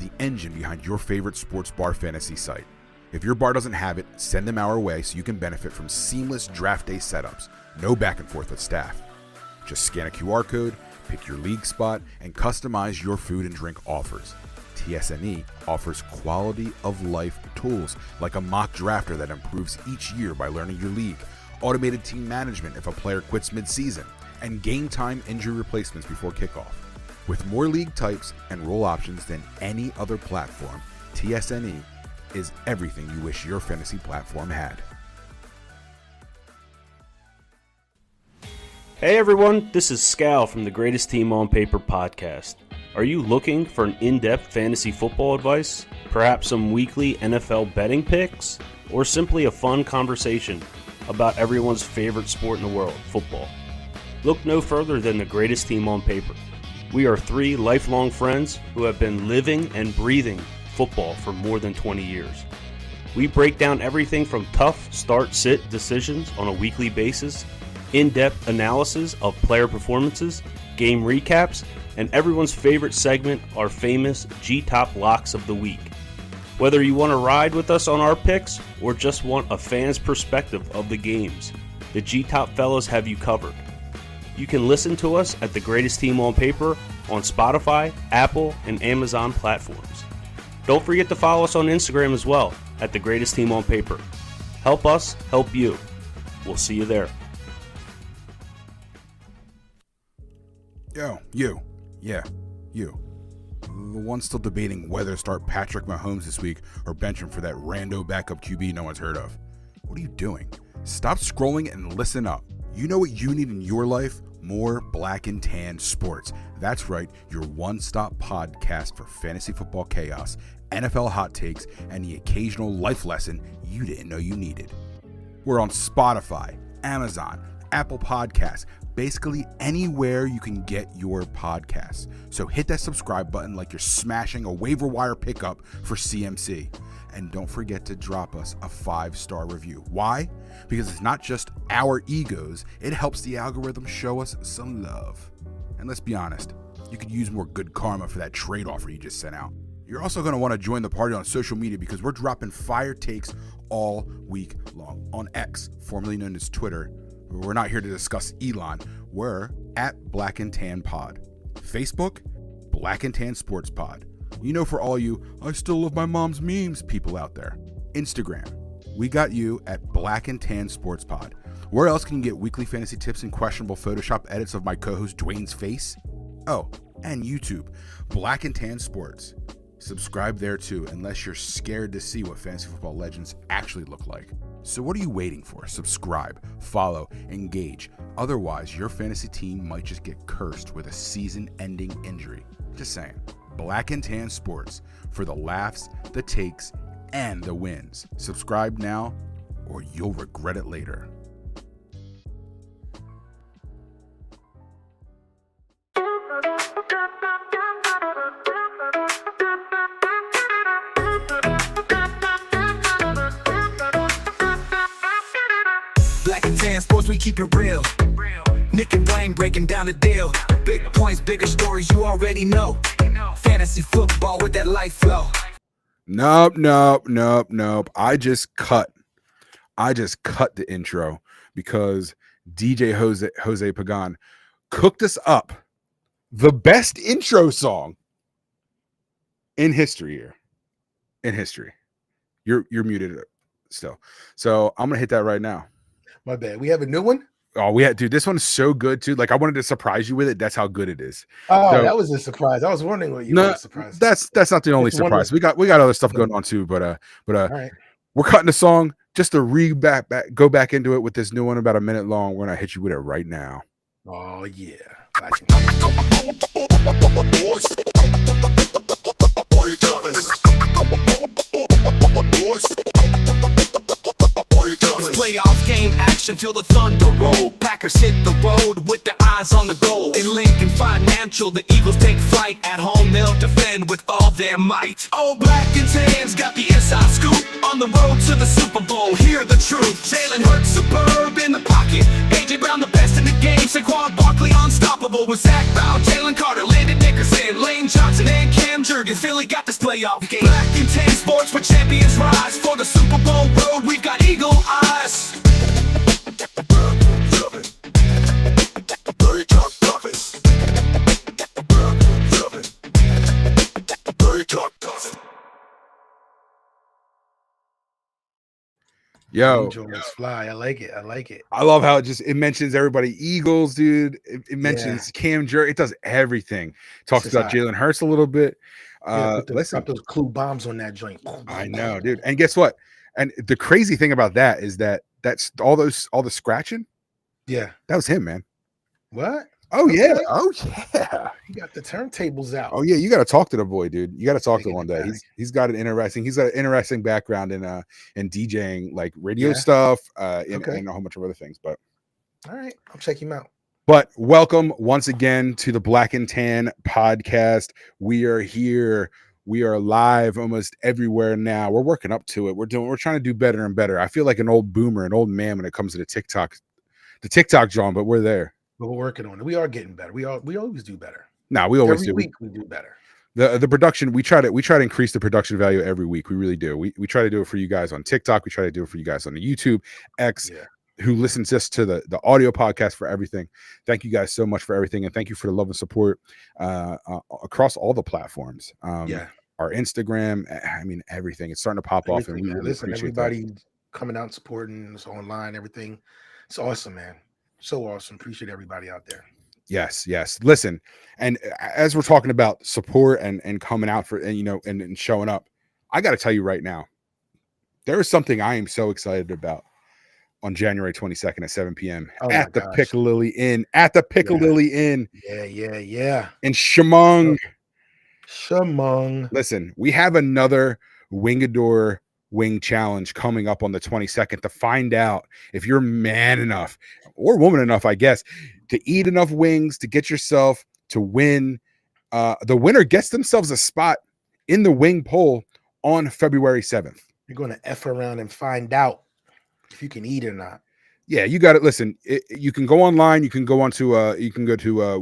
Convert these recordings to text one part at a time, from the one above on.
the engine behind your favorite sports bar fantasy site. If your bar doesn't have it, send them our way so you can benefit from seamless draft day setups. No back and forth with staff. Just scan a QR code, pick your league spot, and customize your food and drink offers. TSNE offers quality of life tools like a mock drafter that improves each year by learning your league, automated team management if a player quits mid-season, and game time injury replacements before kickoff. With more league types and role options than any other platform, TSNE is everything you wish your fantasy platform had. Hey everyone, this is Scal from the Greatest Team on Paper podcast. Are you looking for an in-depth fantasy football advice? Perhaps some weekly NFL betting picks? Or simply a fun conversation about everyone's favorite sport in the world, football? Look no further than the Greatest Team on Paper. We are three lifelong friends who have been living and breathing football for more than 20 years. We break down everything from tough start-sit decisions on a weekly basis, in-depth analysis of player performances, game recaps, and everyone's favorite segment, our famous G-Top Locks of the Week. Whether you want to ride with us on our picks or just want a fan's perspective of the games, the G-Top fellas have you covered. You can listen to us at The Greatest Team on Paper on Spotify, Apple, and Amazon platforms. Don't forget to follow us on Instagram as well at The Greatest Team on Paper. Help us help you. We'll see you there. You. The one still debating whether to start Patrick Mahomes this week or bench him for that rando backup QB no one's heard of. What are you doing? Stop scrolling and listen up. You know what you need in your life? More Black and Tan Sports. That's right, your one-stop podcast for fantasy football chaos, NFL hot takes, and the occasional life lesson you didn't know you needed. We're on Spotify, Amazon, Apple Podcasts, basically anywhere you can get your podcasts. So hit that subscribe button like you're smashing a waiver wire pickup for CMC. And don't forget to drop us a 5-star review. Why? Because it's not just our egos, it helps the algorithm show us some love. And let's be honest, you could use more good karma for that trade offer you just sent out. You're also going to want to join the party on social media because we're dropping fire takes all week long. On X, formerly known as Twitter, we're not here to discuss Elon. We're at Black and Tan Pod. Facebook, Black and Tan Sports Pod. You know, for all you I still love my mom's memes people out there. Instagram, we got you at Black and Tan Sports Pod. Where else can you get weekly fantasy tips and questionable Photoshop edits of my co-host Dwayne's face? Oh, and YouTube, Black and Tan Sports. Subscribe there too, unless you're scared to see what fantasy football legends actually look like. So what are you waiting for? Subscribe, follow, engage. Otherwise, your fantasy team might just get cursed with a season-ending injury. Just saying. Black and Tan Sports, for the laughs, the takes, and the wins. Subscribe now, or you'll regret it later. Black and Tan Sports, we keep it real. Nick and Wayne breaking down the deal. Big points, bigger stories, you already know. Fantasy football with that life flow. Nope. I just cut the intro because DJ Jose Pagan cooked us up the best intro song in history here. In history. You're muted still. So I'm gonna hit that right now. My bad. We have a new one? Oh, dude, this one's so good too. Like I wanted to surprise you with it. That's how good it is. Oh, so, that was a surprise. I was wondering what you were surprised. That's not the only surprise. We got other stuff going on too, but all right. We're cutting the song just to go back into it with this new one about a minute long. We're gonna hit you with it right now. Oh yeah. It's playoff game action till the thunder roll. Packers hit the road with their eyes on the goal. In Lincoln Financial, the Eagles take flight. At home, they'll defend with all their might. All Black and Tan's got the inside scoop. On the road to the Super Bowl, hear the truth. Jalen Hurts superb in the pocket. A.J. Brown the best in the game. Saquon Barkley unstoppable with Zach Bow, Jalen Carter, Landon Dickerson, Lane Johnson, and Cam Jurgens. Philly got this play playoff game. Black and tan sports where champions rise. For the Super Bowl road, we've got eagle eyes. Yo, Jones fly. I like it. I like it. I love how it mentions everybody. Eagles, dude. It mentions Cam Jerry. It does everything. Talks This is about Jalen Hurts a little bit. Listen, Listen, those clue bombs on that joint. I know, dude. And guess what? And the crazy thing about that is that's all the scratching. Yeah. That was him, man. What? Oh Okay. yeah. Oh yeah. You got the turntables out. Oh yeah. You got to talk to the boy, dude. You got to talk to him one Taking day. it back. He's got an interesting background in DJing, like radio Yeah. stuff, and Okay. a whole bunch of other things. All right. I'll check him out. But welcome once again to the Black and Tan podcast. We are here. We are live almost everywhere now. We're working up to it. We're trying to do better and better. I feel like an old boomer, an old man when it comes to the TikTok, John, but we're there. But we're working on it. We are getting better. We always do better. No, we always Every do. week we do better. The production, we try to increase the production value every week. We really do. We try to do it for you guys on TikTok. We try to do it for you guys on the YouTube, X, Yeah. who listens just to the audio podcast, for everything. Thank you guys so much for everything, and thank you for the love and support across all the platforms. Our Instagram, I mean, everything. It's starting to pop off, and we Everything, man. really Listen, appreciate that. everybody coming out and supporting us online, everything. It's awesome, man. So awesome. Appreciate everybody out there. Yes. Listen, and as we're talking about support and coming out for, and showing up, I got to tell you right now, there is something I am so excited about on January 22nd at 7 p.m. at the Piccalilli Inn. At the Piccalilli Inn. Yeah. In Chemung. Chemung. Listen, we have another Wingador Wing Challenge coming up on the 22nd to find out if you're man enough or woman enough, I guess, to eat enough wings to get yourself to win. The winner gets themselves a spot in the wing poll on February 7th. You're going to F around and find out if you can eat or not. Yeah, you got it. Listen, you can go online. You can go onto Wingador,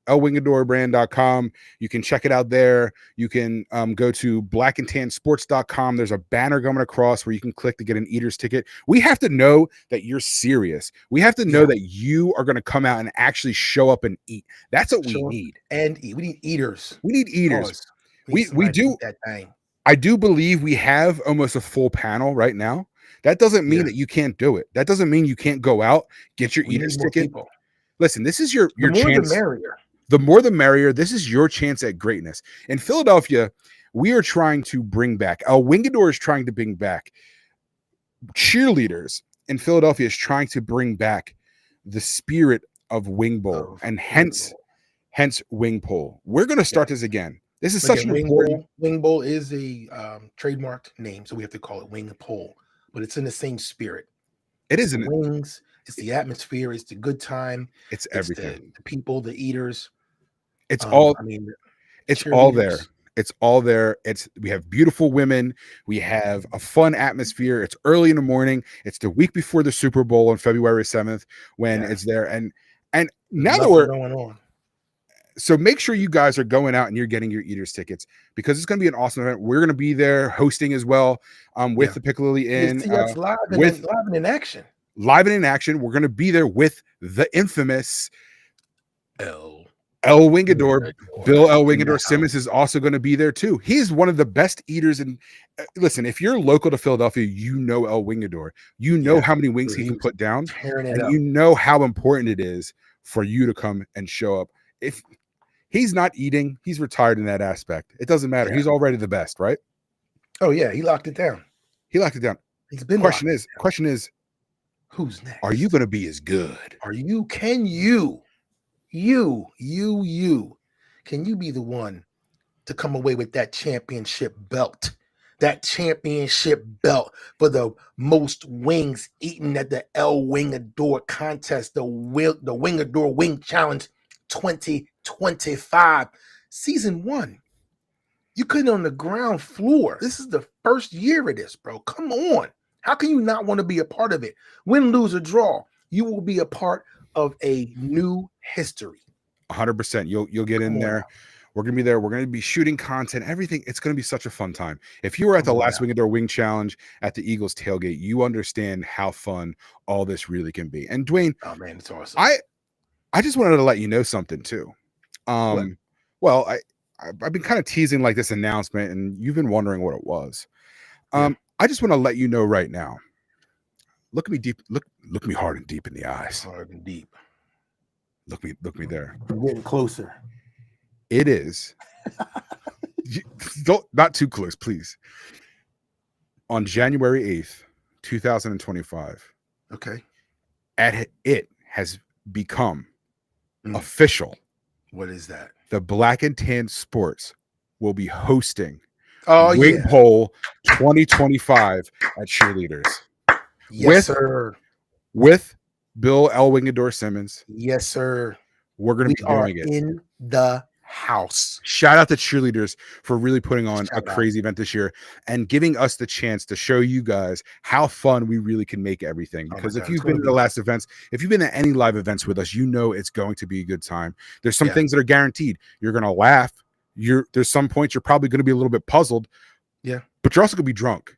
lwingadorbrand.com. You can check it out there. You can go to blackandtansports.com. There's a banner going across where you can click to get an eater's ticket. We have to know that you're serious. We have to know that you are going to come out and actually show up and eat. That's what we need. And eat. We need eaters. We need eaters. We do. That thing. I do believe we have almost a full panel right now. That doesn't mean that you can't do it. That doesn't mean you can't go out, get your eater's ticket. People. Listen, this is your chance. The merrier. The more the merrier. This is your chance at greatness. In Philadelphia, we are trying to bring back, El Wingador is trying to bring back cheerleaders in Philadelphia, is trying to bring back the spirit of Wing Bowl, and hence Wing Poll. We're going to start this again. This is such an important. Wing Bowl is a trademarked name, so we have to call it Wing Poll, but it's in the same spirit. It is in wings. It's the atmosphere. It's the good time. It's everything. The people, the eaters. It's all. I mean, it's all there. It's all there. We have beautiful women. We have a fun atmosphere. It's early in the morning. It's the week before the Super Bowl on February 7th when it's there. And now that we're going on. So make sure you guys are going out and you're getting your eaters tickets, because it's going to be an awesome event. We're going to be there hosting as well with the Piccalilli Inn. Live and in action. Live and in action. We're going to be there with the infamous El Wingador. Bill El Wingador Simmons is also going to be there too. He's one of the best eaters. And listen, if you're local to Philadelphia, you know El Wingador. You know how many wings he can put down, and you know how important it is for you to come and show up. If he's not eating, he's retired in that aspect. It doesn't matter. He's already the best, right? Oh yeah, he locked it down. He's been. Question is, who's next? Are you going to be as good? Can you be the one to come away with that championship belt? That championship belt for the most wings eaten at the El Wingador contest, the Wingador Wing Challenge 2025 season 1. You couldn't on the ground floor. This is the first year of this, bro. Come on. How can you not want to be a part of it? Win, lose, or draw, you will be a part of a new history. 100%. You'll get in there. We're going to be there. We're going to be shooting content, everything. It's going to be such a fun time. If you were at the last Wing Adore Wing Challenge at the Eagles tailgate, you understand how fun all this really can be. And Dwayne, oh man, it's awesome. I just wanted to let you know something too. Well, I've been kind of teasing like this announcement, and you've been wondering what it was. I just want to let you know right now. Look at me deep. Look me hard and deep in the eyes. Hard and deep. Look me there. I'm getting closer. It is. Not too close, please. On January 8th, 2025. Okay. It has become official. What is that? The Black and Tan Sports will be hosting Wing Pole 2025 at Cheerleaders. Yes, sir. With Bill L. Wingador Simmons. Yes, sir. We're going to be doing it in the house. Shout out to Cheerleaders for really putting on a crazy event this year and giving us the chance to show you guys how fun we really can make everything. Because if you've been to the last events, if you've been at any live events with us, you know it's going to be a good time. There's some things that are guaranteed. You're going to laugh. There's some points you're probably going to be a little bit puzzled. Yeah. But you're also going to be drunk.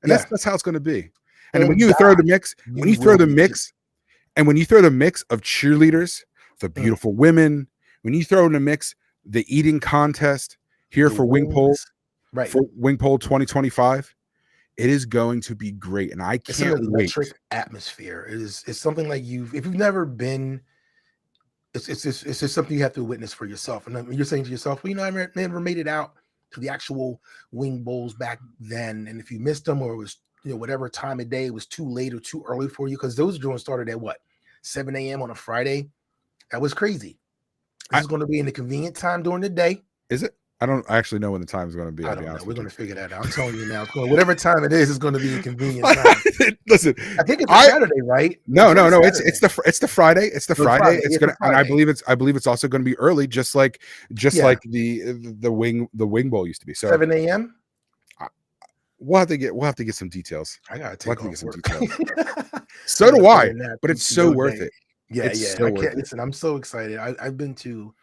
And that's how it's going to be. And when you throw the mix, when you throw the mix of cheerleaders, the beautiful women, when you throw in the mix the eating contest here for Wing Pole, right? For Wing Pole 2025, it is going to be great, and I can't wait. It's an electric atmosphere. It's something like if you've never been, it's just something you have to witness for yourself. And you're saying to yourself, well, I never made it out to the actual Wing Bowls back then, and if you missed them or it was whatever time of day, it was too late or too early for you, because those joints started at 7 a.m. on a Friday. That was crazy. This is going to be in the convenient time during the day. Is it? I don't actually know when the time is going to be. I don't know. We're going to figure that out. I'm telling you now. Whatever time it is, it's going to be a convenient time. Listen, I think it's Saturday, right? No. It's the Friday. It's the Friday. It's gonna, and I believe it's also going to be early, just like the Wing Bowl used to be. So 7 a.m. We'll have to get some details. I gotta take off some work. details. So do I, but it's so worth it. Yeah. So listen, I'm so excited. I went to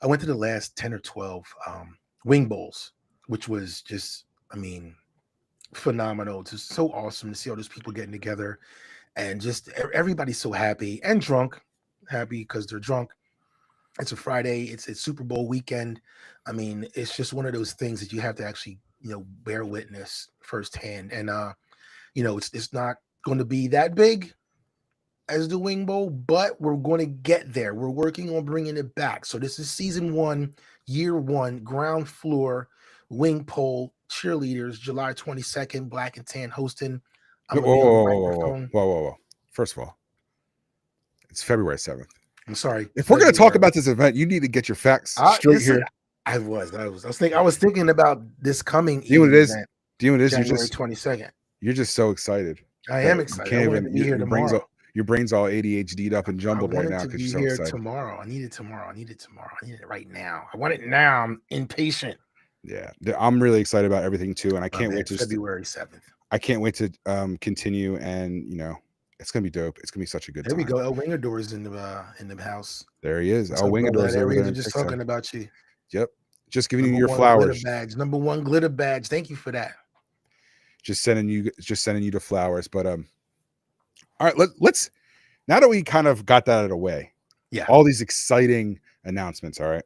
the last 10 or 12 Wing Bowls, which was just, phenomenal. Just so awesome to see all those people getting together, and just everybody's so happy and happy because they're drunk. It's a Friday. It's Super Bowl weekend. It's just one of those things that you have to actually bear witness firsthand. And it's not going to be that big as the Wing Bowl, but we're going to get there. We're working on bringing it back. So this is season 1, year 1, ground floor Wing Pole Cheerleaders, July 22nd, Black and Tan hosting. Whoa. First of all, it's February 7th. I'm sorry. If we're going to talk about this event, you need to get your facts straight here. I was thinking about this coming. Do you know what it is? January 22nd. You're just so excited. I am excited. I want to be here tomorrow. Your brain's all ADHD'd up and jumbled right now because you're so excited. Tomorrow. I need it tomorrow. I need it right now. I want it now. I'm impatient. Yeah, I'm really excited about everything too, and I can't wait to February 7th. I can't wait to continue, and it's gonna be dope. It's gonna be such a good time. There we go. El Wingador is in the house. There he is. El Wingador is over there. Just talking about you. Yep. Just giving you your flowers. Number 1 glitter badge. Thank you for that. Just sending you the flowers. But all right, let's now that we kind of got that out of the way. Yeah. All these exciting announcements. All right.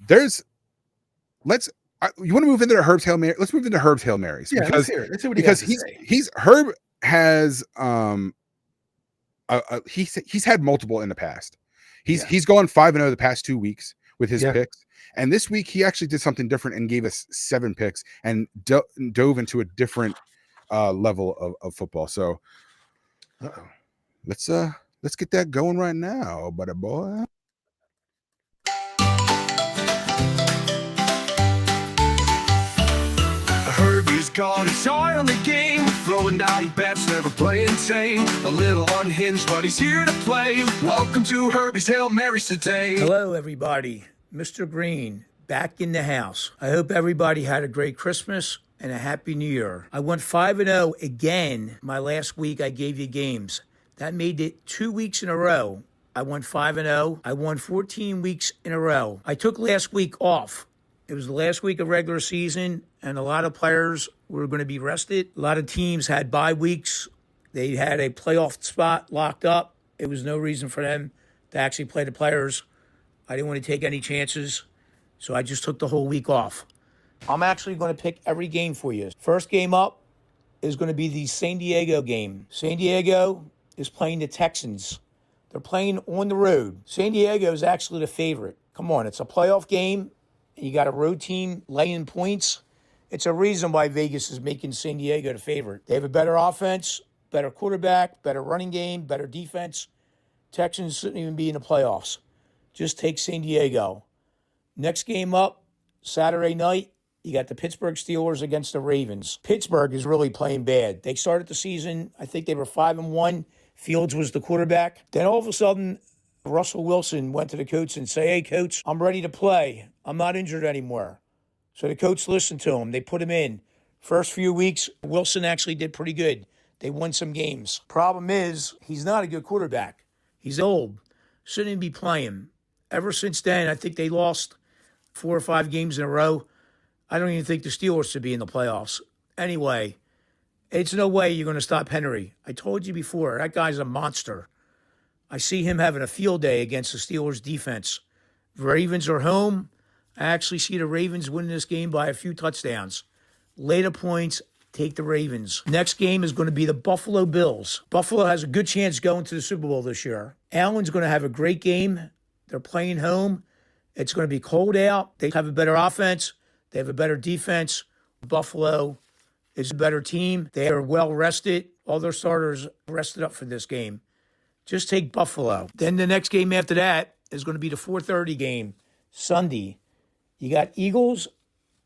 You want to move into the Herb's Hail Mary? Let's move into Herb's Hail Marys. Yeah, because, let's see what he has to say. Herb has he's had multiple in the past. He's gone 5-0 the past 2 weeks with his picks. And this week he actually did something different and gave us 7 picks and dove into a different level of football. So let's get that going right now, buddy boy. Herbie's got his eye on the game, throwing naughty bets, never playing tame. A little unhinged, but he's here to play. Welcome to Herbie's Hail Marys today. Hello, everybody. Mr. Green, back in the house. I hope everybody had a great Christmas and a happy New Year. I went 5-0 again. My last week, I gave you games. That made it 2 weeks in a row. I went 5-0. I won 14 weeks in a row. I took last week off. It was the last week of regular season, and a lot of players were going to be rested. A lot of teams had bye weeks. They had a playoff spot locked up. It was no reason for them to actually play the players. I didn't want to take any chances, so I just took the whole week off. I'm actually going to pick every game for you. First game up is going to be the San Diego game. San Diego is playing the Texans. They're playing on the road. San Diego is actually the favorite. Come on, it's a playoff game. You got a road team laying points. It's a reason why Vegas is making San Diego the favorite. They have a better offense, better quarterback, better running game, better defense. Texans shouldn't even be in the playoffs. Just take San Diego. Next game up, Saturday night, you got the Pittsburgh Steelers against the Ravens. Pittsburgh is really playing bad. They started the season, I think they were 5-1. Fields was the quarterback. Then all of a sudden, Russell Wilson went to the coach and said, "Hey, coach, I'm ready to play. I'm not injured anymore." So the coach listened to him. They put him in. First few weeks, Wilson actually did pretty good. They won some games. Problem is, he's not a good quarterback. He's old. Shouldn't even be playing. Ever since then, I think they lost 4 or 5 games in a row. I don't even think the Steelers should be in the playoffs. Anyway, it's no way you're going to stop Henry. I told you before, that guy's a monster. I see him having a field day against the Steelers defense. Ravens are home. I actually see the Ravens winning this game by a few touchdowns. Later points, take the Ravens. Next game is going to be the Buffalo Bills. Buffalo has a good chance going to the Super Bowl this year. Allen's going to have a great game. They're playing home. It's going to be cold out. They have a better offense. They have a better defense. Buffalo is a better team. They are well rested. All their starters rested up for this game. Just take Buffalo. Then the next game after that is going to be the 4:30 game, Sunday. You got Eagles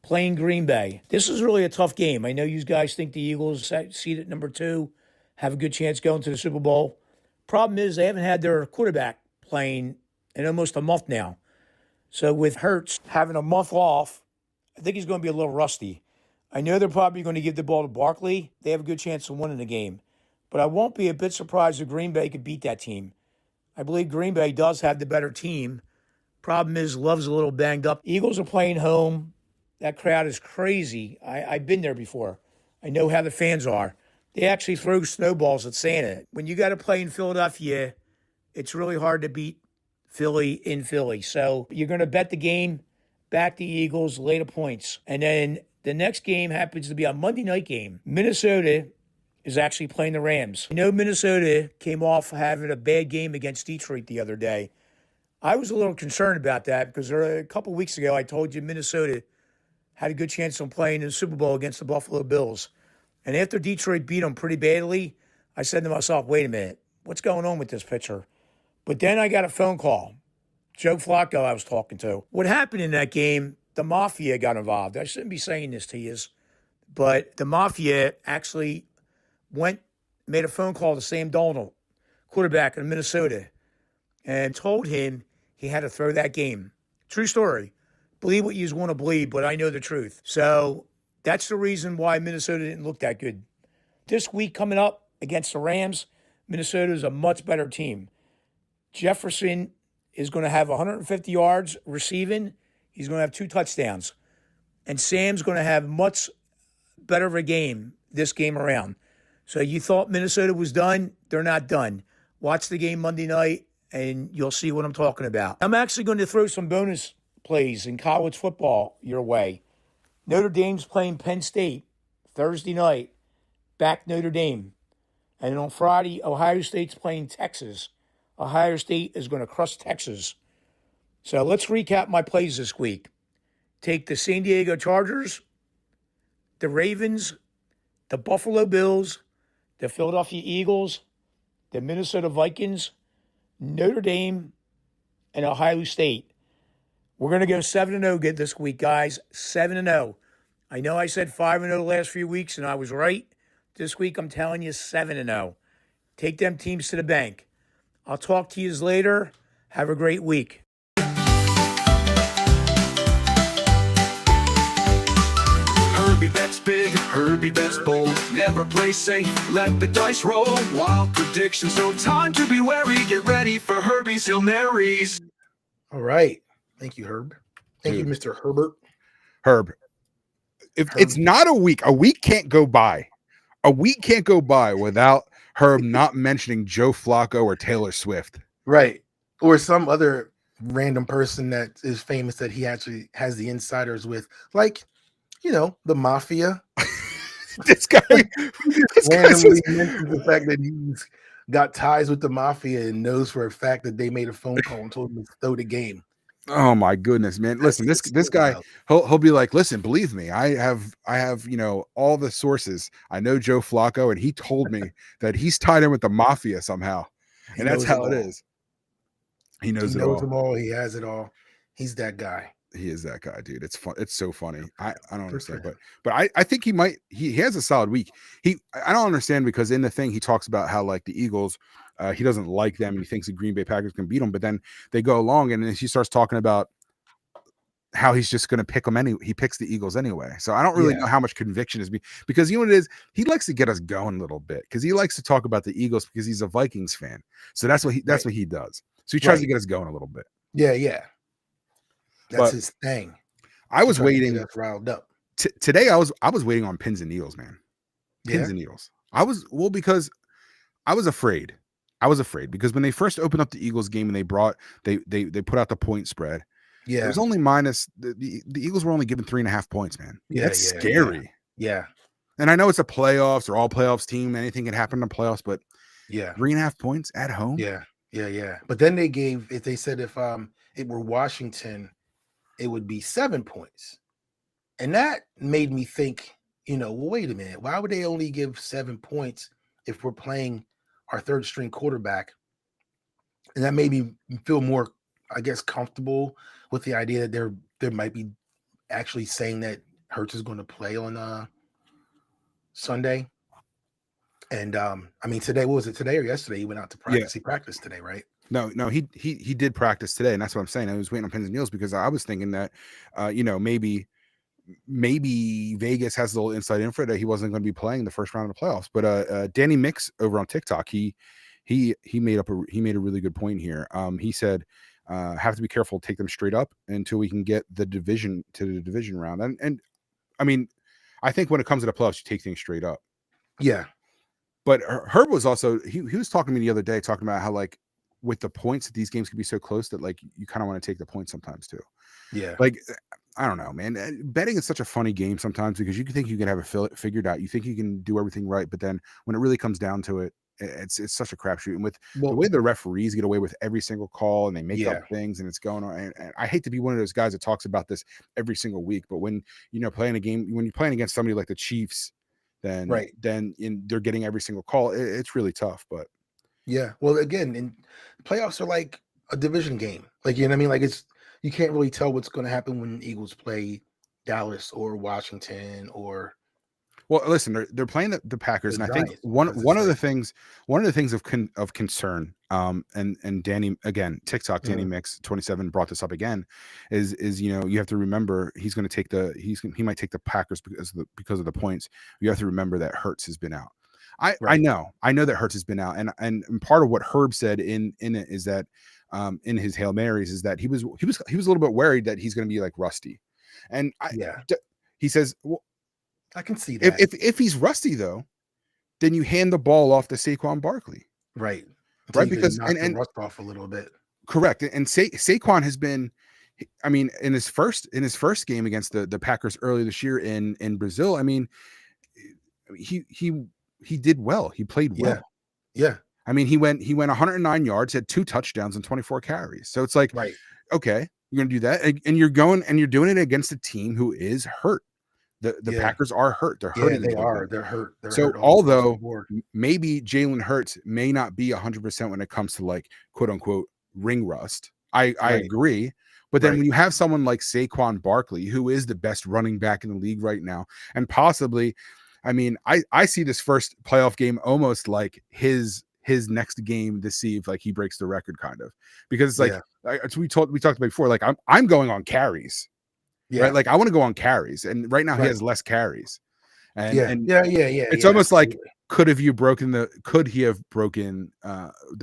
playing Green Bay. This is really a tough game. I know you guys think the Eagles, seated number 2, have a good chance going to the Super Bowl. Problem is they haven't had their quarterback playing in almost a month now. So with Hurts having a month off, I think he's going to be a little rusty. I know they're probably going to give the ball to Barkley. They have a good chance of winning the game. But I won't be a bit surprised if Green Bay could beat that team. I believe Green Bay does have the better team. Problem is, Love's a little banged up. Eagles are playing home. That crowd is crazy. I've been there before. I know how the fans are. They actually throw snowballs at Santa. When you got to play in Philadelphia, it's really hard to beat Philly in Philly. So you're going to bet the game, back the Eagles, later points. And then the next game happens to be a Monday night game. Minnesota is actually playing the Rams. You know, Minnesota came off having a bad game against Detroit the other day. I was a little concerned about that because a couple weeks ago I told you Minnesota had a good chance of playing in the Super Bowl against the Buffalo Bills. And after Detroit beat them pretty badly, I said to myself, wait a minute, what's going on with this pitcher? But then I got a phone call. Joe Flacco I was talking to. What happened in that game, the Mafia got involved. I shouldn't be saying this to you, but the Mafia actually made a phone call to Sam Darnold, quarterback in Minnesota, and told him he had to throw that game. True story. Believe what you want to believe, but I know the truth. So that's the reason why Minnesota didn't look that good. This week coming up against the Rams, Minnesota is a much better team. Jefferson is going to have 150 yards receiving. He's going to have 2 touchdowns. And Sam's going to have much better of a game this game around. So you thought Minnesota was done? They're not done. Watch the game Monday night, and you'll see what I'm talking about. I'm actually going to throw some bonus plays in college football your way. Notre Dame's playing Penn State Thursday night. Back Notre Dame. And on Friday, Ohio State's playing Texas. Ohio State is going to crush Texas. So let's recap my plays this week. Take the San Diego Chargers, the Ravens, the Buffalo Bills, the Philadelphia Eagles, the Minnesota Vikings, Notre Dame, and Ohio State. We're going to go 7-0 this week, guys. 7-0. I know I said 5-0 the last few weeks, and I was right. This week, I'm telling you 7-0. Take them teams to the bank. I'll talk to you later. Have a great week. Herbie bets big, Herbie best bowl. Never play safe, let the dice roll. Wild predictions, no time to be wary. Get ready for Herbie's Hail Marys. All right. Thank you, Herb. Thank you, Dude. Mr. Herbert. Herb, if it's not a week can't go by. A week can't go by without Herb not mentioning Joe Flacco or Taylor Swift. Right. Or some other random person that is famous that he actually has the insiders with, like, the mafia. This guy, this guy's Randomly just- mentions the fact that he's got ties with the mafia and knows for a fact that they made a phone call and told him to throw the game. oh my goodness, man. Listen, this guy, he'll be like, listen, believe me, I have all the sources. I know Joe Flacco, and he told me that he's tied in with the mafia somehow. And that's how it is. He knows it all. them all. He has it all. He's that guy. He is that guy, dude. It's fun. It's so funny. I don't understand, for but I think he has a solid week. I don't understand, because in the thing he talks about how, like, the Eagles, he doesn't like them and he thinks the Green Bay Packers can beat them, but then they go along and then he starts talking about how he's just going to pick them he picks the Eagles anyway. So I don't really know how much conviction is because you know what it is? He likes to get us going a little bit, because he likes to talk about the Eagles because he's a Vikings fan. So that's what he does. So he tries to get us going a little bit. Yeah. That's But his thing. I was Trying to get waiting us riled up. today. I was waiting on pins and needles, man. Pins and needles. Because I was afraid. Because when they first opened up the Eagles game and they put out the point spread, it was only minus the Eagles were only given 3.5 points, man. That's scary. Yeah. And I know it's a playoffs or all playoffs team. Anything can happen in the playoffs, but 3.5 points at home. Yeah. But then they said if it were Washington, it would be 7 points. And that made me think, well, wait a minute. Why would they only give 7 points if we're playing our third string quarterback? And that made me feel more, I guess, comfortable with the idea that there might be actually saying that Hurts is going to play on Sunday. And today, what was it, today or yesterday? He went out to practice. He practiced today, right? No, he did practice today, and that's what I'm saying. I was waiting on pins and needles because I was thinking that maybe Vegas has a little inside info that he wasn't going to be playing the first round of the playoffs. But Danny Mix over on TikTok, he made a really good point here. He said have to be careful, take them straight up until we can get the division round. And I mean, I think when it comes to the playoffs, you take things straight up. Yeah. But Herb was also he was talking to me the other day, talking about how, like, with the points that these games can be so close that, like, you kind of want to take the points sometimes too. Yeah. Like, I don't know, man. Betting is such a funny game sometimes because you can think you can have it figured out. You think you can do everything right, but then when it really comes down to it, it's such a crapshoot. And with the way the referees get away with every single call and they make up things and it's going on. And I hate to be one of those guys that talks about this every single week, but when you're playing against somebody like the Chiefs, then they're getting every single call. It's really tough, but yeah. Well, again, in playoffs are like a division game. Like, you know what I mean? Like, you can't really tell what's going to happen when the Eagles play Dallas or Washington or. Well, listen, they're playing the Packers, and I think one of the things of concern, and Danny, again, TikTok Danny Mix 27 brought this up again, is you have to remember he might take the Packers because of the points. You have to remember that Hurts has been out. I know that Hurts has been out, and part of what Herb said in it is that in his Hail Marys is that he was a little bit worried that he's going to be like rusty, and he says, well, I can see that. If he's rusty though, then you hand the ball off to Saquon Barkley, right? Because and rust off a little bit. Correct, and Saquon has been, I mean, in his first game against the Packers early this year in Brazil, I mean, he did well. He played well. Yeah. I mean, he went 109 yards, had 2 touchdowns and 24 carries. So it's like, okay, you're going to do that, and you're doing it against a team who is hurt. The Packers are hurt. They're hurting. They are. They're hurt. So although maybe Jalen Hurts may not be 100% when it comes to, like, quote unquote ring rust, I agree. But then when you have someone like Saquon Barkley, who is the best running back in the league right now, and possibly, I mean, I see this first playoff game almost like his next game to see if, like, he breaks the record, kind of, because it's like we talked about before, like I'm going on carries. Yeah. Right. Like, I want to go on carries. And right now he has less carries. And Yeah, and yeah. it's Yeah, almost like absolutely. could he have broken the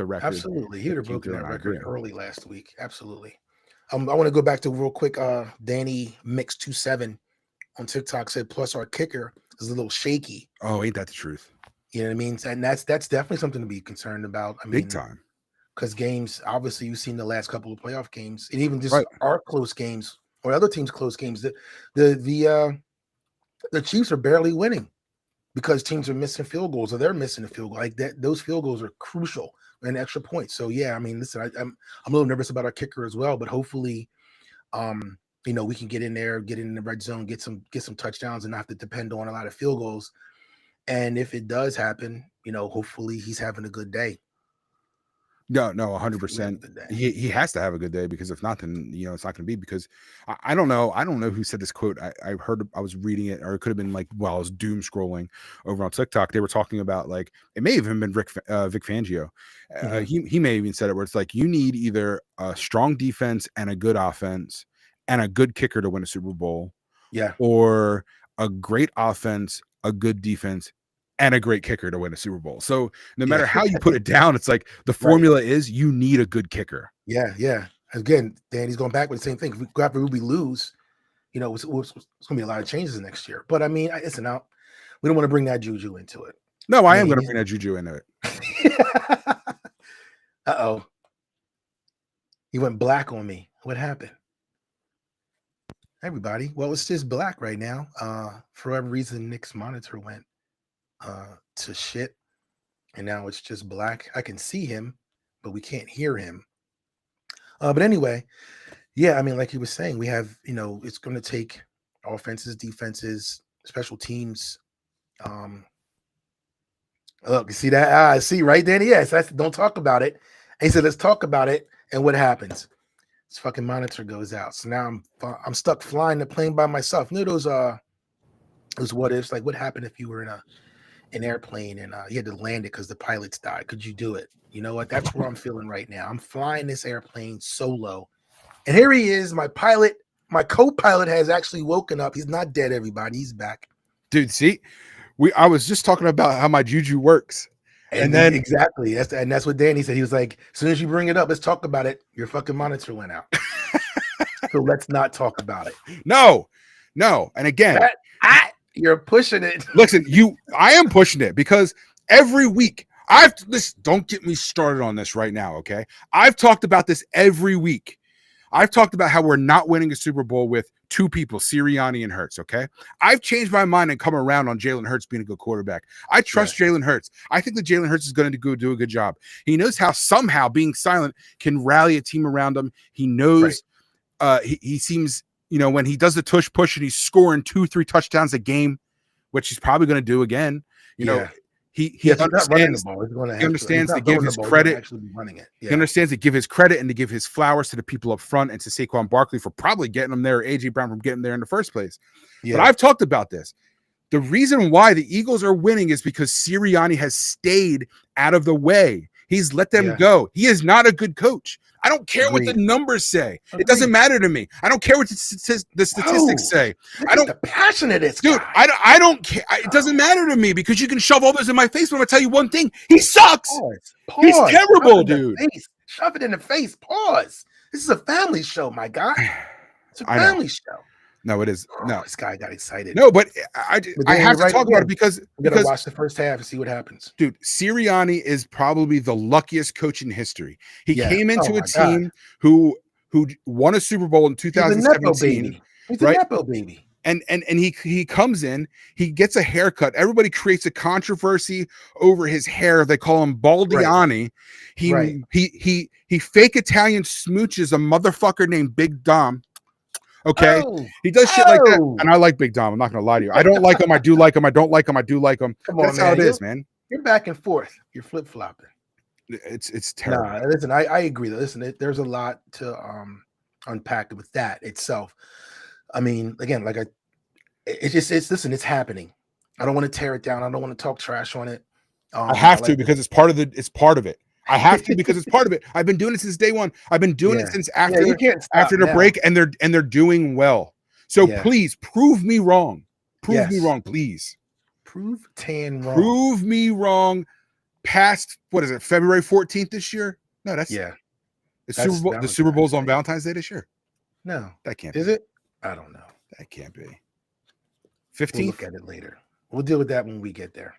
record? Absolutely. He would that have came broken through, that and I record agree. early last week. Absolutely. I want to go back to real quick. Danny Mix 27 on TikTok said, plus our kicker is a little shaky. Oh, ain't that the truth? You know what I mean? And that's definitely something to be concerned about. I Big mean, time. because games, obviously, you've seen the last couple of playoff games, and even just Right. our close games or other teams' close games. The Chiefs are barely winning because teams are missing field goals, or they're missing a field goal like that. Those field goals are crucial and extra points. So yeah, I mean, listen, I'm a little nervous about our kicker as well, but hopefully, we can get in there, get in the red zone, get some touchdowns, and not have to depend on a lot of field goals. And if it does happen, hopefully he's having a good day. No, He has a 100%. good day. He has to have a good day, because if not, then it's not going to be. Because I don't know who said this quote. I heard, I was reading it, or it could have been like while I was doom scrolling over on TikTok. They were talking about, like, it may have even been Vic Fangio. He may have even said it, where it's like, you need either a strong defense and a good offense and a good kicker to win a Super Bowl, Yeah. or a great offense, a good defense, and a great kicker to win a Super Bowl. So no matter how you put it down, it's like the formula is you need a good kicker. Yeah. Again, Danny's going back with the same thing. If we go after Ruby lose, it's going to be a lot of changes next year. But I mean, listen, out. We don't want to bring that juju into it. No, I am going to bring that juju into it. Uh-oh. He went black on me. What happened? Everybody. Well, it's just black right now. For whatever reason, Nick's monitor went to shit, and now it's just black. I can see him, but we can't hear him. But anyway, yeah, I mean, like he was saying, we have, it's going to take offenses, defenses, special teams. Look, you see that? See, right, Danny? Yes, don't talk about it. And he said, let's talk about it. And what happens? This fucking monitor goes out. So now I'm stuck flying the plane by myself. Those what ifs, like what happened if you were in an airplane and you had to land it because the pilots died? Could you do it? You know what? That's where I'm feeling right now. I'm flying this airplane solo, and here he is. My co-pilot has actually woken up. He's not dead, everybody. He's back. Dude, see, I was just talking about how my juju works. And then exactly. That's what Danny said. He was like, as soon as you bring it up, let's talk about it. Your fucking monitor went out. So let's not talk about it. No. And again, you're pushing it. Listen, I am pushing it, because every week don't get me started on this right now. Okay. I've talked about this every week. I've talked about how we're not winning a Super Bowl with two people, Sirianni and Hurts. Okay. I've changed my mind and come around on Jalen Hurts being a good quarterback. I trust Jalen Hurts. I think that Jalen Hurts is going to go do a good job. He knows how somehow being silent can rally a team around him. He knows, he seems, when he does the tush push and he's scoring 2-3 touchdowns a game, which he's probably going to do again, he understands, he understands to give his credit. He understands to give his credit and to give his flowers to the people up front and to Saquon Barkley for probably getting him there, AJ Brown from getting there in the first place. Yeah. But I've talked about this. The reason why the Eagles are winning is because Sirianni has stayed out of the way. He's let them go. He is not a good coach. I don't care what the numbers say. It doesn't matter to me. I don't care what the statistics say. I don't. The passionate is, dude. I don't care. It doesn't matter to me, because you can shove all this in my face. But I'm gonna tell you one thing: he sucks. Pause. He's terrible, dude. Shove it in the face. Pause. This is a family show, my guy. It's a family show. No, it is. No, this guy got excited. No, but I have to talk about it because we're gonna watch the first half and see what happens. Dude, Sirianni is probably the luckiest coach in history. He came into a team who won a Super Bowl in 2017. He's a Nepo baby. And he comes in, he gets a haircut. Everybody creates a controversy over his hair. They call him Baldiani. He fake Italian smooches a motherfucker named Big Dom. Okay, he does shit like that, and I like Big Dom. I'm not gonna lie to you. I don't like him. I do like him. I don't like him. I do like him. That's how it is, man. You're back and forth. You're flip flopping. It's terrible. Nah, listen, I agree. Listen, there's a lot to unpack with that itself. I mean, again, it's happening. I don't want to tear it down. I don't want to talk trash on it. I have to, because it's part of it. I have to, because it's part of it. I've been doing it since day one. I've been doing it since after the break, and they're doing well. So please prove me wrong. Prove me wrong, please. Prove Tan wrong. Prove me wrong. Past, what is it, February 14th this year? No, that's Yeah. the That's Super Bowl. The Super Bowl's on Valentine's Day this year. No. That can't Is be. it? I don't know. That can't be. We'll 15th. look at it later. We'll deal with that when we get there.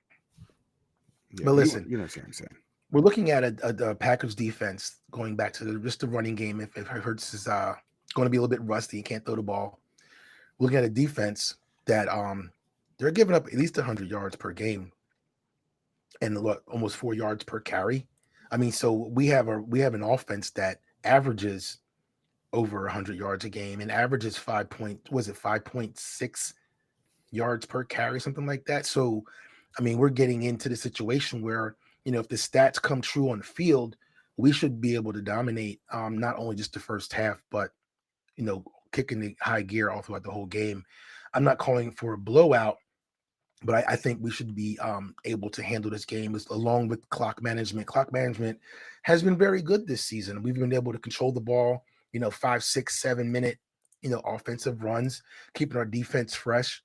Yeah, But listen, you know what I'm saying. we're looking at a Packers defense going back to just the running game. If Hurts is going to be a little bit rusty and can't throw the ball, we're looking at a defense that they're giving up at least 100 yards per game and almost 4 yards per carry. I mean, so we have an offense that averages over 100 yards a game and averages 5.6 yards per carry, something like that. So, I mean, we're getting into the situation where, if the stats come true on the field, we should be able to dominate not only just the first half, but, kicking the high gear all throughout the whole game. I'm not calling for a blowout, but I think we should be able to handle this game along with clock management. Clock management has been very good this season. We've been able to control the ball, 5, 6, 7 minute, offensive runs, keeping our defense fresh,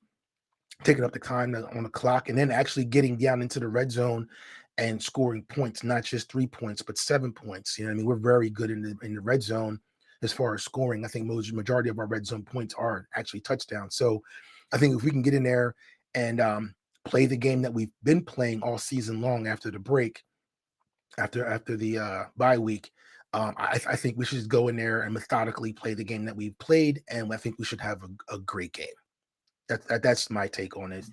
taking up the time on the clock, and then actually getting down into the red zone and scoring points, not just 3 points, but 7 points. We're very good in the red zone as far as scoring. I think majority of our red zone points are actually touchdowns. So I think if we can get in there and play the game that we've been playing all season long after the break, after the bye week, I think we should go in there and methodically play the game that we've played, and I think we should have a great game. That's my take on it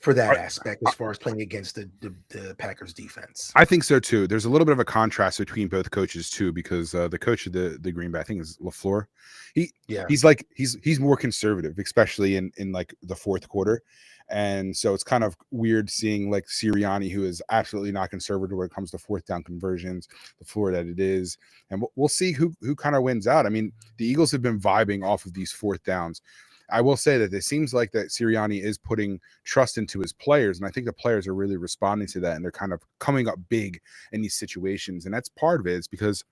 for that aspect as far as playing against the Packers defense. I think so too. There's a little bit of a contrast between both coaches too, because the coach of the Green Bay, I think, is LaFleur. He's more conservative, especially in like the fourth quarter. And so it's kind of weird seeing like Sirianni, who is absolutely not conservative when it comes to fourth down conversions, the floor that it is. And we'll see who kind of wins out. I mean, the Eagles have been vibing off of these fourth downs. I will say that it seems like that Sirianni is putting trust into his players, and I think the players are really responding to that, and they're kind of coming up big in these situations. And that's part of it. It's because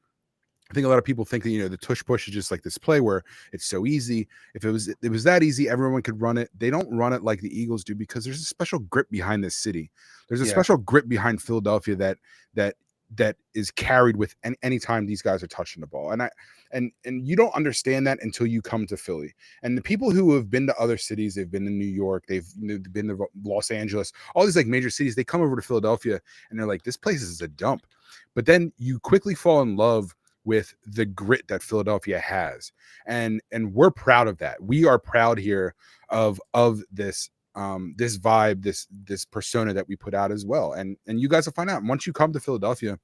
I think a lot of people think that, the tush push is just like this play where it's so easy. If it was that easy, everyone could run it. They don't run it like the Eagles do because there's a special grip behind this city. There's a special grip behind Philadelphia that is carried with any time these guys are touching the ball. And you don't understand that until you come to Philly. And the people who have been to other cities, they've been to New York, they've been to Los Angeles, all these like major cities, they come over to Philadelphia and they're like, this place is a dump. But then you quickly fall in love with the grit that Philadelphia has. And we're proud of that. We are proud here of this this vibe, this persona that we put out as well. And you guys will find out once you come to Philadelphia,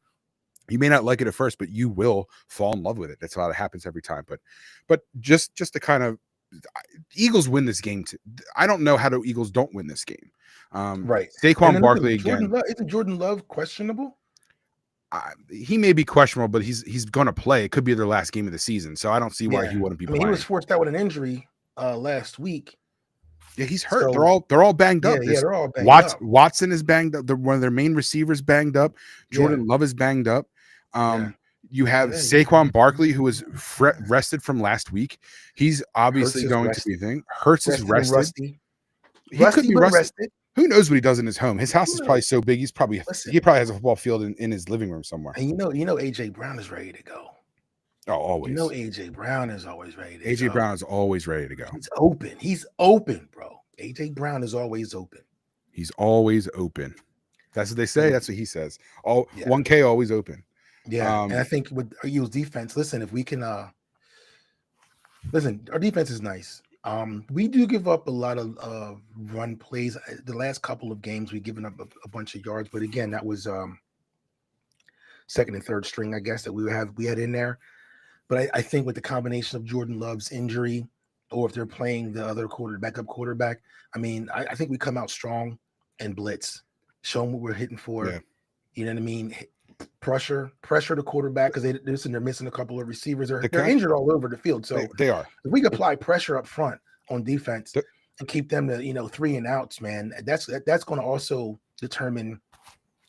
you may not like it at first, but you will fall in love with it. That's how it happens every time. But just to kind of, Eagles win this game. I don't know how the Eagles don't win this game. Right. Saquon Barkley again. Isn't Jordan Love questionable? He may be questionable, but he's going to play. It could be their last game of the season, so I don't see why he wouldn't be playing. He was forced out with an injury last week. Yeah, he's hurt. So, they're all banged up. Yeah, they're all banged up. Watson is banged up. One of their main receivers banged up. Jordan Love is banged up. You have Saquon Barkley, who was rested from last week. He's obviously going to be thing. Hurts is rested. He could be rested. Who knows what he does in his home? His house is probably so big. He probably has a football field in his living room somewhere. And AJ Brown is ready to go. Oh, always. AJ Brown is always ready to go. AJ Brown is always ready to go. He's open, bro. AJ Brown is always open. He's always open. That's what they say. That's what he says. 1K always open. Yeah. And I think with our Eagles defense, listen, if we can our defense is nice. We do give up a lot of run plays. The last couple of games we've given up a bunch of yards, but again, that was second and third string, I guess, that we had in there. But I think with the combination of Jordan Love's injury, or if they're playing the other backup quarterback, I mean, I think we come out strong and blitz, show them what we're hitting for. Yeah. You know what I mean? Pressure the quarterback because they're missing a couple of receivers. They're injured all over the field. So they are. If we can apply pressure up front on defense and keep them to 3 and outs, man, that's going to also determine,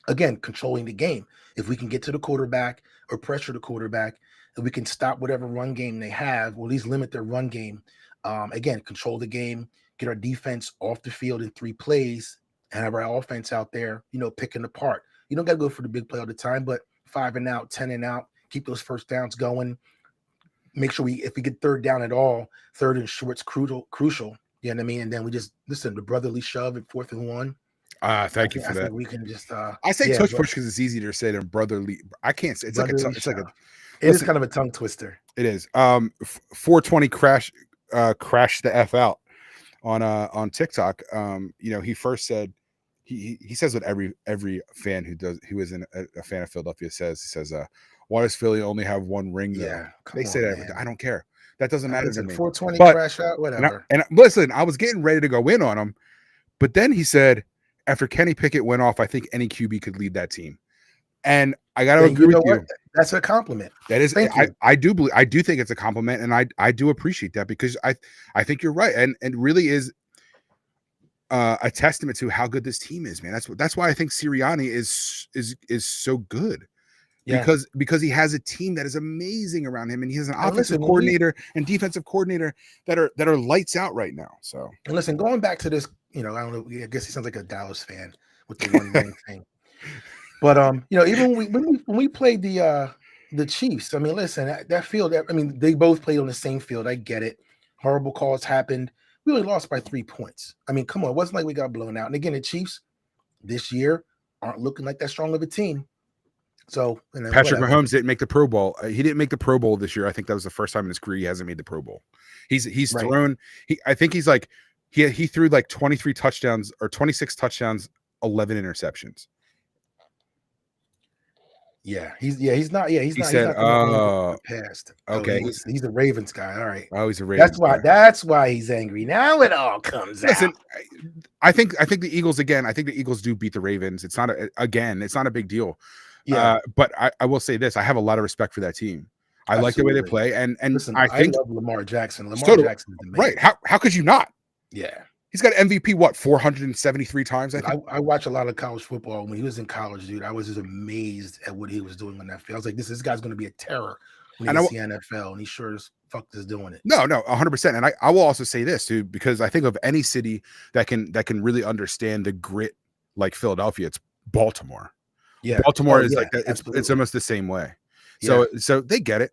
again, controlling the game. If we can get to the quarterback or pressure the quarterback, and we can stop whatever run game they have, or at least limit their run game. Again, control the game, get our defense off the field in 3 plays, and have our offense out there, picking apart. You don't got to go for the big play all the time, but 5 and out, 10 and out, keep those first downs going. Make sure if we get third down at all, third and short's crucial. You know what I mean? And then we just listen, the brotherly shove at 4th and 1. Thank you for that. We can just I say touch push because it's easier to say than brotherly. I can't say it's like it is kind of a tongue twister. It is. 420 crashed the F out on TikTok. He first said he says what every fan who isn't a fan of Philadelphia says. He says, why does Philly only have 1 ring? Yeah, they say that every time. I don't care. That doesn't matter to me. 420 crash out, whatever. And listen, I was getting ready to go in on him, but then he said, after Kenny Pickett went off, I think any QB could lead that team. And I got to agree with you. That's a compliment. That is, I do think it's a compliment, and I do appreciate that because I think you're right, and it really is a testament to how good this team is, man. That's why I think Sirianni is so good. Yeah. Because he has a team that is amazing around him, and he has an offensive coordinator and defensive coordinator that are lights out right now. So, and listen, going back to this, I don't know. I guess he sounds like a Dallas fan with the 1 ring thing. But even when we played the Chiefs, I mean, listen, that field. I mean, they both played on the same field. I get it. Horrible calls happened. We only lost by 3 points. I mean, come on, it wasn't like we got blown out. And again, the Chiefs this year aren't looking like that strong of a team. So Patrick Mahomes didn't make the Pro Bowl. He didn't make the Pro Bowl this year. I think that was the first time in his career he hasn't made the Pro Bowl. He's right. Thrown. I think he's like he threw like 23 touchdowns or 26 touchdowns, 11 interceptions. Yeah, he's not. Yeah, he's he not. Said, he's not past. Okay, he's a Ravens guy. All right. Oh, he's a Ravens. That's why he's angry. Now it all comes out. I think the Eagles again. I think the Eagles do beat the Ravens. It's not a big deal. Yeah, but I will say this: I have a lot of respect for that team. I like the way they play, and listen, I think love Lamar Jackson. Jackson is amazing. Right? How could you not? Yeah, he's got MVP 473 times. I watch a lot of college football. When he was in college, dude, I was just amazed at what he was doing on that field. I was like, this guy's going to be a terror when he's in the NFL, and he sure as fuck is doing it. No, 100%. And I will also say this too, because I think of any city that can really understand the grit like Philadelphia, it's Baltimore. Yeah, Baltimore is like that. It's almost the same way. So they get it.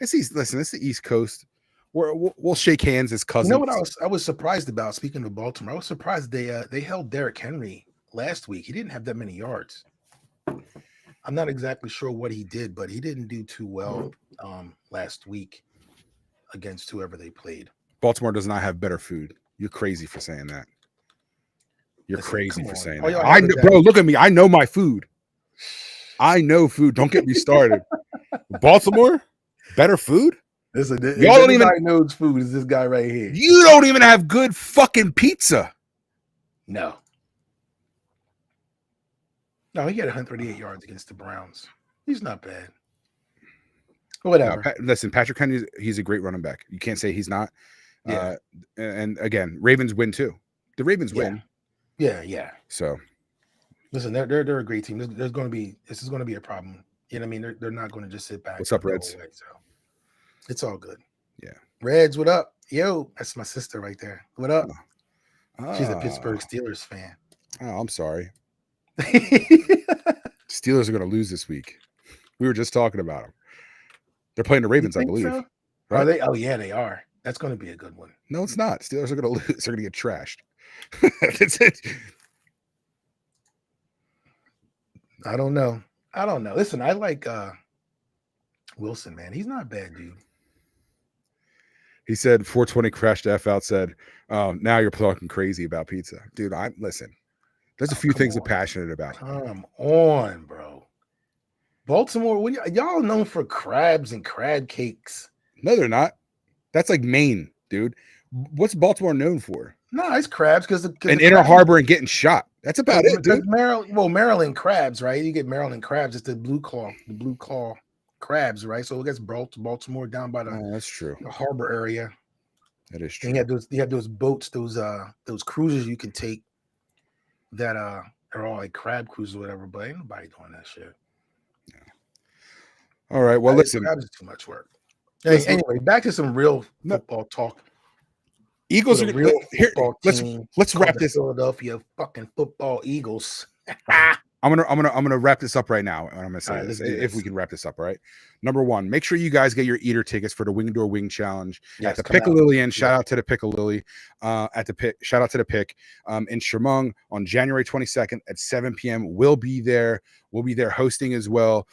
It's the East Coast. We'll shake hands as cousins. You know what I was surprised about? Speaking of Baltimore, I was surprised they held Derrick Henry last week. He didn't have that many yards. I'm not exactly sure what he did, but he didn't do too well last week against whoever they played. Baltimore does not have better food. You're crazy for saying that. You're crazy for saying that. I know, bro, look at me. I know my food. I know food. Don't get me started. Baltimore, better food. Listen, y'all don't even knows food. Is this guy right here? You don't even have good fucking pizza. No, he had 138 yards against the Browns. He's not bad. Whatever. No, listen, Patrick Henry, he's a great running back. You can't say he's not. Yeah. And again, Ravens win too. The Ravens win. Yeah. So. Listen, they're a great team. This is going to be a problem. You know what I mean? They're not going to just sit back. What's up, Reds? So it's all good. Yeah. Reds, what up? Yo, that's my sister right there. What up? She's a Pittsburgh Steelers fan. Oh, I'm sorry. Steelers are going to lose this week. We were just talking about them. They're playing the Ravens, I believe. So? Right? Are they? Oh, yeah, they are. That's going to be a good one. No, it's not. Steelers are going to lose. They're going to get trashed. That's it. I don't know. Listen, I like Wilson, man. He's not a bad dude. He said 420 crashed F out, said, now you're talking crazy about pizza. Dude, listen. There's a few things I'm passionate about. Come on, bro. Baltimore, y'all known for crabs and crab cakes. No, they're not. That's like Maine, dude. What's Baltimore known for? No, it's crabs because Inner Harbor and getting shot. That's about it, dude. Maryland crabs, right? You get Maryland crabs. It's the blue claw crabs, right? So I guess Baltimore down by that's true. The harbor area. That is true. And you have those boats, those cruises you can take that are all like crab cruises or whatever. But ain't nobody doing that shit. Yeah. All right. Well, listen. Crabs is too much work. Anyway, back to some real football talk. Eagles For are the real here. football team Let's called wrap the this. Philadelphia fucking football Eagles. I'm gonna wrap this up right now. And I'm gonna say All right, this let's do if this. we can wrap this up. All right. Number one, make sure you guys get your eater tickets for the Wing Door Wing Challenge Yes, at the come out. Piccalilli Inn. Shout out to the Piccalilli at the Pick. Shout out to the Pick in Shermung on January 22nd at 7 p.m. We'll be there. We'll be there hosting as well.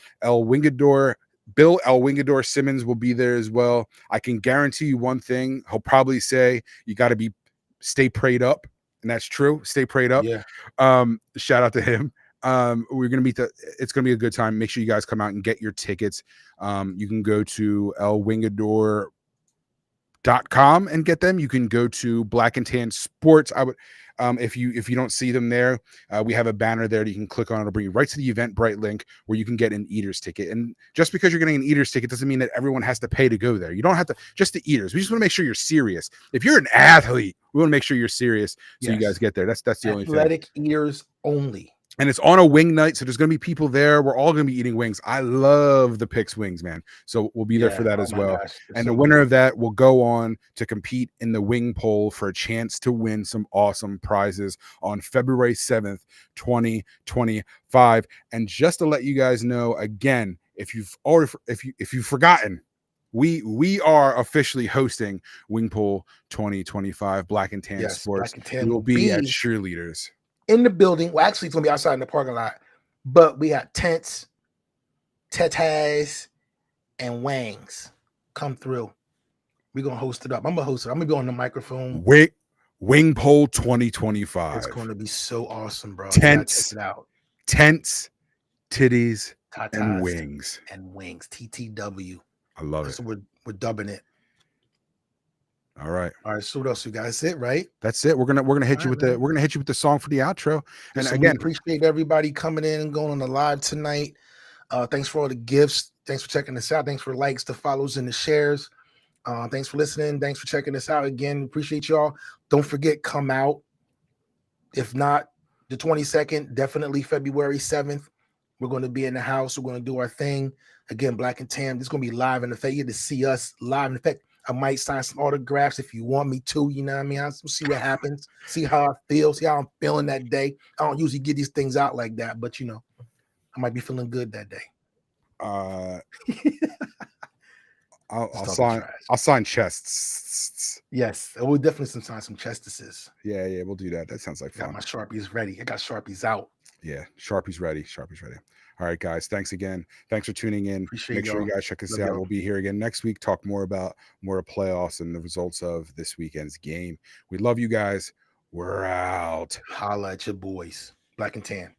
Bill El Wingador Simmons will be there as well. I can guarantee you one thing. He'll probably say you got to stay prayed up, and that's true. Stay prayed up. Yeah. Shout out to him. We're gonna it's gonna be a good time. Make sure you guys come out and get your tickets. You can go to elwingador.com and get them. You can go to Black and Tan Sports. I would if you don't see them there, we have a banner there that you can click on. It'll bring you right to the Eventbrite link where you can get an eater's ticket. And just because you're getting an eater's ticket doesn't mean that everyone has to pay to go there. You don't have to, just the eaters. We just want to make sure you're serious. If you're an athlete, we want to make sure you're serious so you guys get there. That's the only thing. Athletic eaters only. And it's on a wing night, so there's going to be people there. We're all going to be eating wings. I love the Picks wings, man. So we'll be there for that as well. Gosh, and the winner of that will go on to compete in the wing poll for a chance to win some awesome prizes on February 7th, 2025. And just to let you guys know, again, if you've forgotten, we are officially hosting Wing Poll 2025 Black and Tan Sports. Black and Tan will be at Cheerleaders. In the building. Well, actually, it's gonna be outside in the parking lot, but we got tents, tetas, and wangs. Come through. We're gonna host it up. I'm gonna host it. I'm gonna be on the microphone. Wing Poll 2025. It's gonna be so awesome, bro. Tents, check it out. Tents, titties, Tatas and wings. And wings. TTW. I love So it. we're dubbing it. All right. All right. So what else you guys? That's it, right? That's it. We're gonna hit you with the song for the outro. And So again, we appreciate everybody coming in and going on the live tonight. Thanks for all the gifts. Thanks for checking us out. Thanks for likes, the follows, and the shares. Thanks for listening. Thanks for checking us out again. Appreciate y'all. Don't forget, come out. If not the 22nd, definitely February 7th. We're going to be in the house. We're going to do our thing. Again, Black and Tan. This is going to be live in effect. You get to see us live in effect. I might sign some autographs if you want me to. You know what I mean? I'll see what happens. See how I feel. See how I'm feeling that day. I don't usually get these things out like that, but you know, I might be feeling good that day. I'll sign chests. Yes, we'll definitely sign some chestises. Yeah, we'll do that. That sounds like fun. Got my Sharpies ready. I got Sharpies out. Yeah, Sharpie's ready. All right, guys. Thanks again. Thanks for tuning in. Make sure you guys check us out. We'll be here again next week. Talk more of playoffs and the results of this weekend's game. We love you guys. We're out. Holla at your boys. Black and Tan.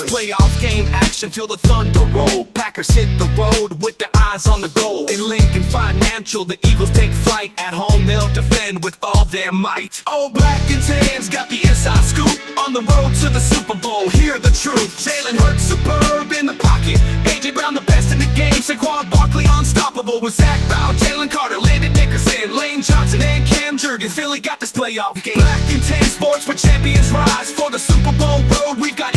Playoff game action, feel the thunder roll. Packers hit the road with their eyes on the goal. In Lincoln Financial, the Eagles take flight. At home, they'll defend with all their might. Oh, Black and Tan's got the inside scoop. On the road to the Super Bowl, hear the truth. Jalen Hurts superb in the pocket. A.J. Brown the best in the game. Saquon Barkley unstoppable with Zach Bow, Jalen Carter, Landon Dickerson, Lane Johnson, and Cam Jurgens. Philly got this playoff game. Black and Tan Sports, where champions rise. For the Super Bowl road, we've got